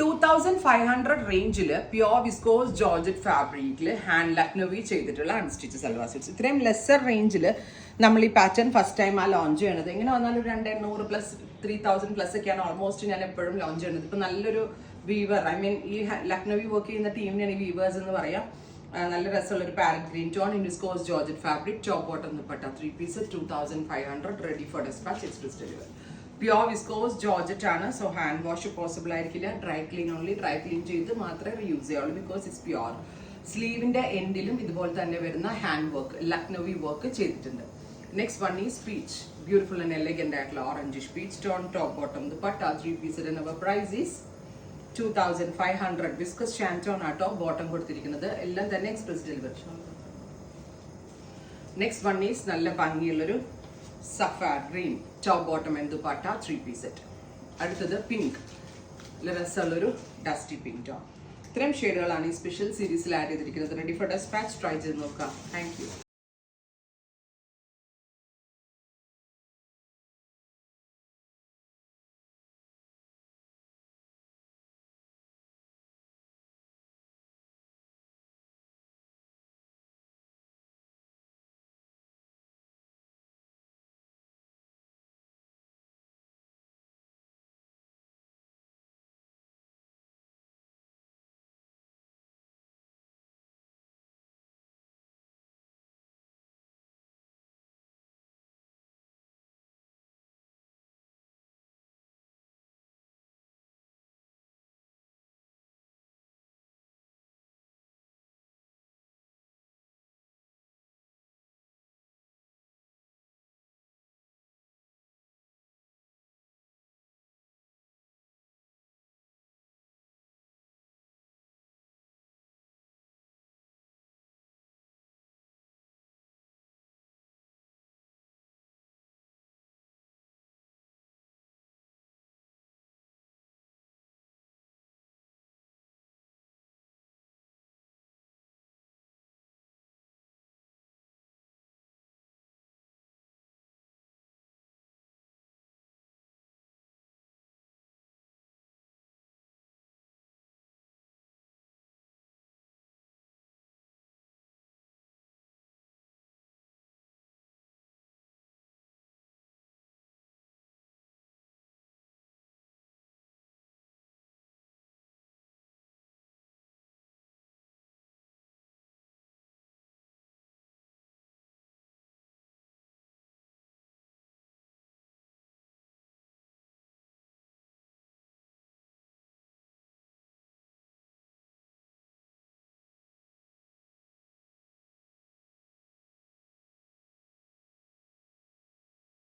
2500 റേഞ്ചിൽ pure viscose georgette ഫാബ്രിക്കിൽ hand Lucknowi ചെയ്തിട്ടുള്ള അൺസ്റ്റിച്ച് സൽവാർ സ്യൂട്ട്സ്. ഇത്രയും ലെസ്സർ റേഞ്ചിൽ നമ്മൾ ഈ പാറ്റേൺ ഫസ്റ്റ് ടൈം ലോഞ്ച് ചെയ്യണത്. എങ്ങനെ വന്നാലും 2800 പ്ലസ് 3000 പ്ലസ് ഒക്കെയാണ് ഓൾമോസ്റ്റ് ഞാൻ എപ്പോഴും ലോഞ്ച് ചെയ്യുന്നത്. ഇപ്പം നല്ലൊരു വീവർ, ഐ മീൻ ഈ ലക്നവി വർക്ക് ചെയ്യുന്ന ടീമിനാണ് ഈ വീവേഴ്സ് എന്ന് പറയാം. നല്ല രസമുള്ള ഒരു parrot green tone in viscose georgette fabric, top bottom dupatta, 3 piece 2500, ready for despatch, express delivery. Pure viscose georgette ആണ്, സോ ഹാൻഡ് വാഷ് പോസിബിൾ ആയിരിക്കില്ല. Dry clean only, dry clean ചെയ്ത് മാത്രമേ റീയൂസ് ചെയ്യുള്ളൂ ബിക്കോസ് ഇറ്റ്സ് പ്യോർ. സ്ലീവിന്റെ എൻഡിലും ഇതുപോലെ തന്നെ വരുന്ന ഹാൻഡ് വർക്ക് ലക്നവി വർക്ക് ചെയ്തിട്ടുണ്ട്. Next one is peach, beautiful and elegant ആയിട്ടുള്ള orangish peach tone, top bottom dupatta, 3 piece. Our price is 2500. Viscose shantoon ആട്ടോ ബോട്ടം കൊടുത്തിരിക്കുന്നത്. എല്ലാം തന്നെ express delivery. Next one is നല്ല ഭംഗിയുള്ളൊരു സഫാർ green top bottom and dupatta, 3 piece set. അടുത്തത് പിങ്ക്, നല്ല രസമുള്ളൊരു ഡസ്റ്റി പിങ്ക് ടോൺ. ഇത്രയും ഷെയ്ഡുകളാണ് ഈ സ്പെഷ്യൽ സീരീസിൽ ആഡ് ചെയ്തിരിക്കുന്നത്. റെഡി ഫോർ ഡെസ്പാച്ച്, ട്രൈ ചെയ്ത് നോക്കാം. Thank you.